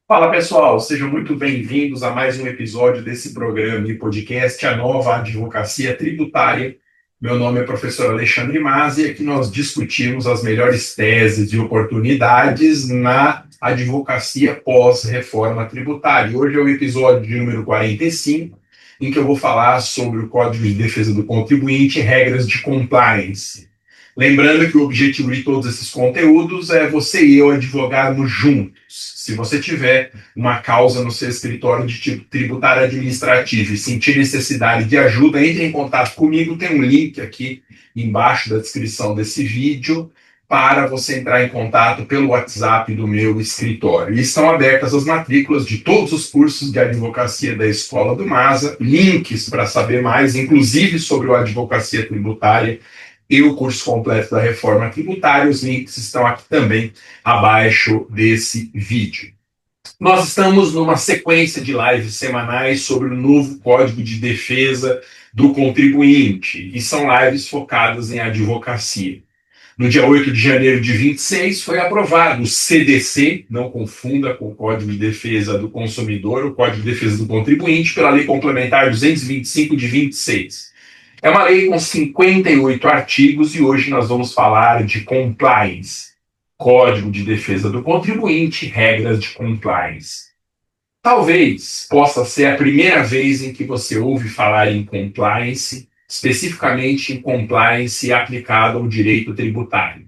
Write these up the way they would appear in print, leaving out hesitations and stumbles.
Fala pessoal, sejam muito bem-vindos a mais um episódio desse programa e podcast A Nova Advocacia Tributária. Meu nome é professor Alexandre Mazzi e aqui nós discutimos as melhores teses e oportunidades na advocacia pós-reforma tributária. Hoje é o episódio de número 45, em que eu vou falar sobre o Código de Defesa do Contribuinte e regras de compliance. Lembrando que o objetivo de todos esses conteúdos é você e eu advogarmos juntos. Se você tiver uma causa no seu escritório de tipo tributário administrativo e sentir necessidade de ajuda, entre em contato comigo. Tem um link aqui embaixo da descrição desse vídeo para você entrar em contato pelo WhatsApp do meu escritório. E estão abertas as matrículas de todos os cursos de advocacia da Escola do Masa, links para saber mais, inclusive sobre a advocacia tributária e o curso completo da reforma tributária. Os links estão aqui também abaixo desse vídeo. Nós estamos numa sequência de lives semanais sobre o novo Código de Defesa do Contribuinte, e são lives focadas em advocacia. No dia 8 de janeiro de 26 foi aprovado o CDC, não confunda com o Código de Defesa do Consumidor, o Código de Defesa do Contribuinte, pela Lei Complementar 225 de 26. É uma lei com 58 artigos e hoje nós vamos falar de compliance, Código de Defesa do Contribuinte, regras de compliance. Talvez possa ser a primeira vez em que você ouve falar em compliance, especificamente em compliance aplicado ao direito tributário.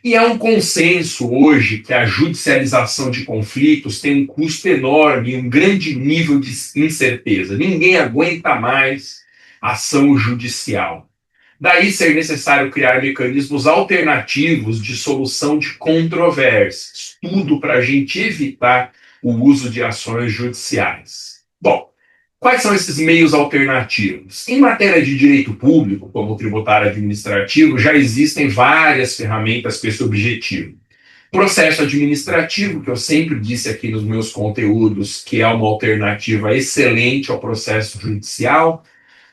E há um consenso hoje que a judicialização de conflitos tem um custo enorme e um grande nível de incerteza. Ninguém aguenta mais ação judicial. Daí ser necessário criar mecanismos alternativos de solução de controvérsias, tudo para a gente evitar o uso de ações judiciais. Bom, quais são esses meios alternativos? Em matéria de direito público, como o tributário administrativo, já existem várias ferramentas com esse objetivo. Processo administrativo, que eu sempre disse aqui nos meus conteúdos, que é uma alternativa excelente ao processo judicial.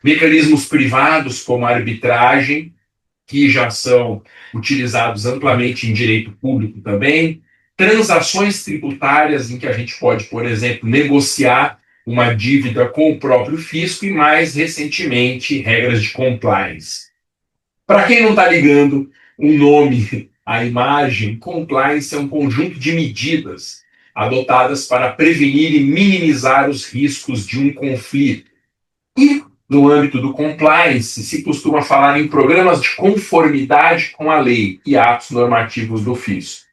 Mecanismos privados, como a arbitragem, que já são utilizados amplamente em direito público também. Transações tributárias, em que a gente pode, por exemplo, negociar uma dívida com o próprio fisco, e mais recentemente, regras de compliance. Para quem não está ligando o nome à imagem, compliance é um conjunto de medidas adotadas para prevenir e minimizar os riscos de um conflito. E no âmbito do compliance, se costuma falar em programas de conformidade com a lei e atos normativos do fisco.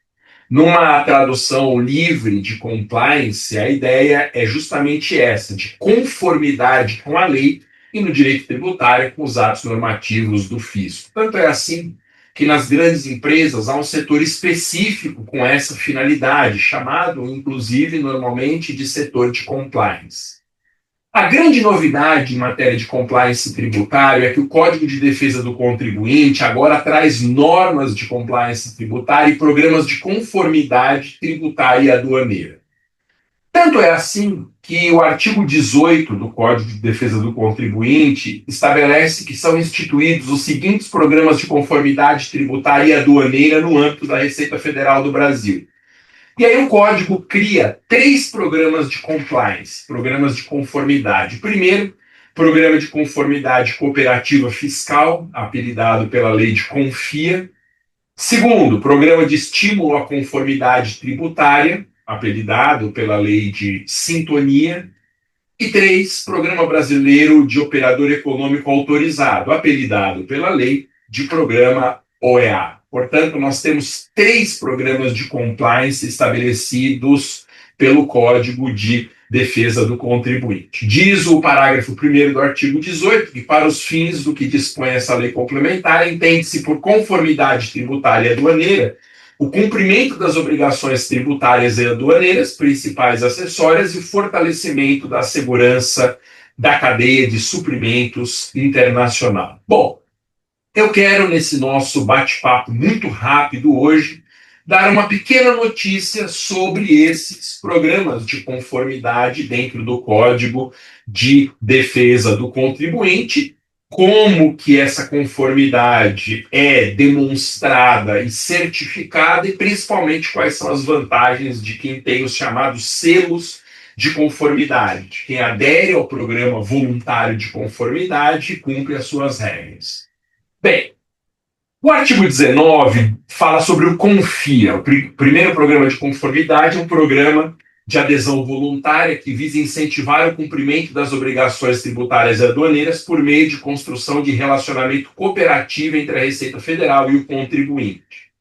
Numa tradução livre de compliance, a ideia é justamente essa, de conformidade com a lei e no direito tributário com os atos normativos do fisco. Tanto é assim que nas grandes empresas há um setor específico com essa finalidade, chamado, inclusive, normalmente de setor de compliance. A grande novidade em matéria de compliance tributário é que o Código de Defesa do Contribuinte agora traz normas de compliance tributária e programas de conformidade tributária e aduaneira. Tanto é assim que o artigo 18 do Código de Defesa do Contribuinte estabelece que são instituídos os seguintes programas de conformidade tributária e aduaneira no âmbito da Receita Federal do Brasil. E aí o código cria 3 programas de compliance, programas de conformidade. Primeiro, programa de conformidade cooperativa fiscal, apelidado pela lei de Confia. Segundo, programa de estímulo à conformidade tributária, apelidado pela lei de Sintonia. E 3, programa brasileiro de operador econômico autorizado, apelidado pela lei de programa OEA. Portanto, nós temos 3 programas de compliance estabelecidos pelo Código de Defesa do Contribuinte. Diz o parágrafo 1º do artigo 18 que, para os fins do que dispõe essa lei complementar, entende-se por conformidade tributária e aduaneira o cumprimento das obrigações tributárias e aduaneiras, principais acessórias, e o fortalecimento da segurança da cadeia de suprimentos internacional. Bom, eu quero, nesse nosso bate-papo muito rápido hoje, dar uma pequena notícia sobre esses programas de conformidade dentro do Código de Defesa do Contribuinte, como que essa conformidade é demonstrada e certificada, e principalmente quais são as vantagens de quem tem os chamados selos de conformidade, quem adere ao programa voluntário de conformidade e cumpre as suas regras. Bem, o artigo 19 fala sobre o CONFIA. O primeiro programa de conformidade é um programa de adesão voluntária que visa incentivar o cumprimento das obrigações tributárias e aduaneiras por meio de construção de relacionamento cooperativo entre a Receita Federal e o contribuinte.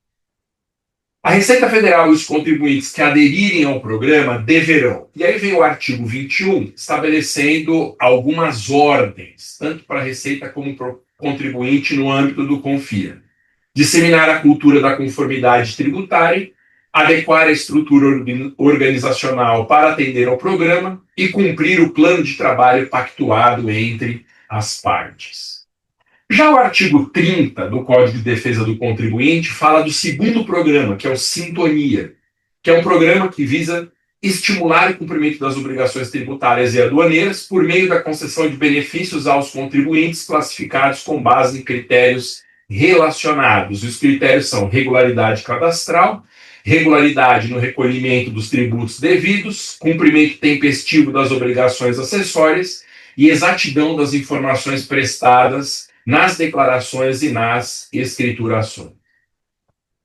A Receita Federal e os contribuintes que aderirem ao programa deverão. E aí vem o artigo 21, estabelecendo algumas ordens, tanto para a Receita como para o contribuinte no âmbito do CONFIA. Disseminar a cultura da conformidade tributária, adequar a estrutura organizacional para atender ao programa e cumprir o plano de trabalho pactuado entre as partes. Já o artigo 30 do Código de Defesa do Contribuinte fala do segundo programa, que é o Sintonia, que é um programa que visa estimular o cumprimento das obrigações tributárias e aduaneiras por meio da concessão de benefícios aos contribuintes classificados com base em critérios relacionados. Os critérios são regularidade cadastral, regularidade no recolhimento dos tributos devidos, cumprimento tempestivo das obrigações acessórias e exatidão das informações prestadas nas declarações e nas escriturações.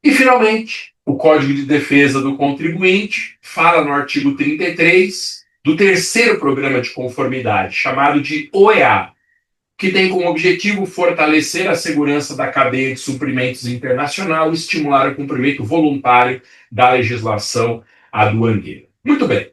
E, finalmente, o Código de Defesa do Contribuinte fala no artigo 33 do terceiro programa de conformidade, chamado de OEA, que tem como objetivo fortalecer a segurança da cadeia de suprimentos internacional e estimular o cumprimento voluntário da legislação aduaneira. Muito bem.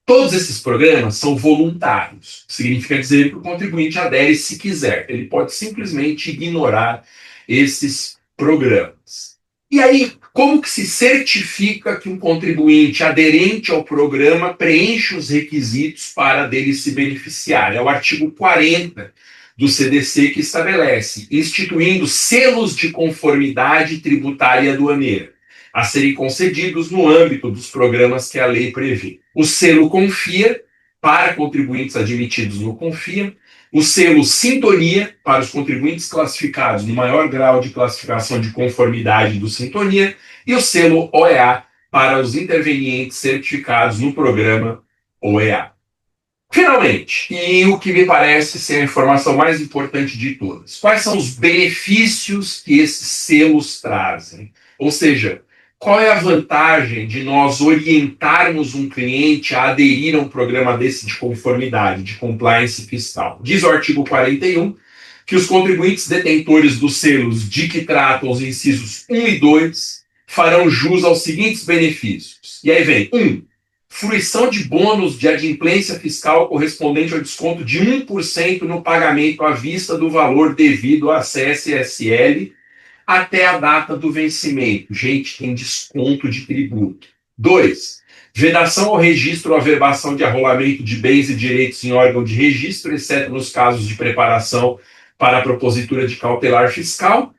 Todos esses programas são voluntários. Significa dizer que o contribuinte adere se quiser. Ele pode simplesmente ignorar esses programas. E aí, como que se certifica que um contribuinte aderente ao programa preenche os requisitos para dele se beneficiar? É o artigo 40 do CDC que estabelece, instituindo selos de conformidade tributária e aduaneira, a serem concedidos no âmbito dos programas que a lei prevê. O selo CONFIA, para contribuintes admitidos no CONFIA, o selo Sintonia, para os contribuintes classificados no maior grau de classificação de conformidade do Sintonia, e o selo OEA, para os intervenientes certificados no programa OEA. Finalmente, e o que me parece ser a informação mais importante de todas, quais são os benefícios que esses selos trazem? Ou seja, qual é a vantagem de nós orientarmos um cliente a aderir a um programa desse de conformidade, de compliance fiscal? Diz o artigo 41 que os contribuintes detentores dos selos de que tratam os incisos 1 e 2 farão jus aos seguintes benefícios. E aí vem 1. Fruição de bônus de adimplência fiscal correspondente ao desconto de 1% no pagamento à vista do valor devido à CSSL até a data do vencimento. Gente, tem desconto de tributo. 2. Vedação ao registro ou averbação de arrolamento de bens e direitos em órgão de registro, exceto nos casos de preparação para a propositura de cautelar fiscal.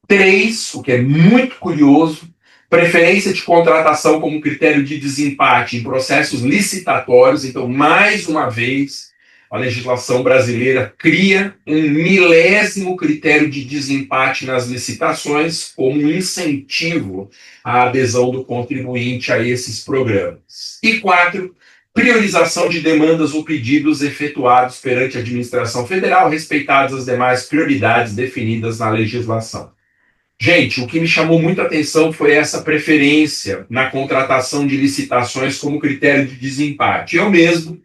3, o que é muito curioso, preferência de contratação como critério de desempate em processos licitatórios. Então, mais uma vez, a legislação brasileira cria um milésimo critério de desempate nas licitações como um incentivo à adesão do contribuinte a esses programas. E 4, priorização de demandas ou pedidos efetuados perante a administração federal, respeitadas as demais prioridades definidas na legislação. Gente, o que me chamou muita atenção foi essa preferência na contratação de licitações como critério de desempate. Eu mesmo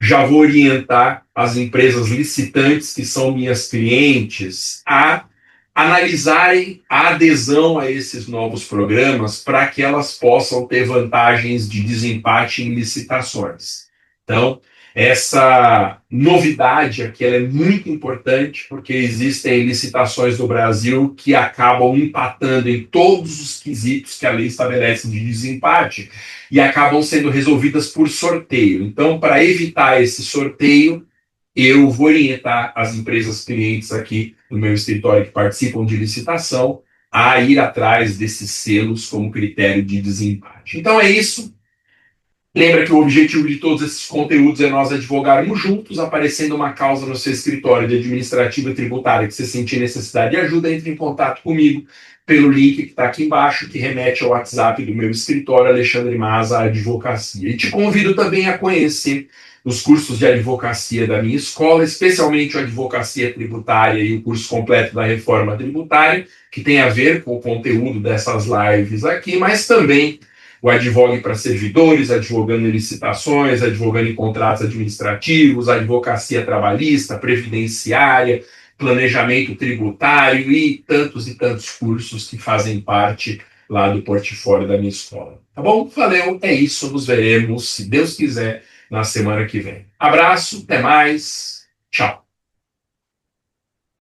já vou orientar as empresas licitantes, que são minhas clientes, a analisarem a adesão a esses novos programas para que elas possam ter vantagens de desempate em licitações. Então, essa novidade aqui ela é muito importante, porque existem licitações no Brasil que acabam empatando em todos os quesitos que a lei estabelece de desempate e acabam sendo resolvidas por sorteio. Então, para evitar esse sorteio, eu vou orientar as empresas clientes aqui no meu escritório que participam de licitação a ir atrás desses selos como critério de desempate. Então é isso. Lembra que o objetivo de todos esses conteúdos é nós advogarmos juntos, aparecendo uma causa no seu escritório de administrativa e tributária que você sentir necessidade de ajuda, entre em contato comigo pelo link que está aqui embaixo, que remete ao WhatsApp do meu escritório, Alexandre Maza Advocacia. E te convido também a conhecer os cursos de advocacia da minha escola, especialmente o Advocacia Tributária e o curso completo da Reforma Tributária, que tem a ver com o conteúdo dessas lives aqui, mas também o Advogue para Servidores, advogando em licitações, advogando em contratos administrativos, advocacia trabalhista, previdenciária, planejamento tributário e tantos cursos que fazem parte lá do portfólio da minha escola. Tá bom? Valeu, é isso, nos veremos, se Deus quiser, na semana que vem. Abraço, até mais, tchau.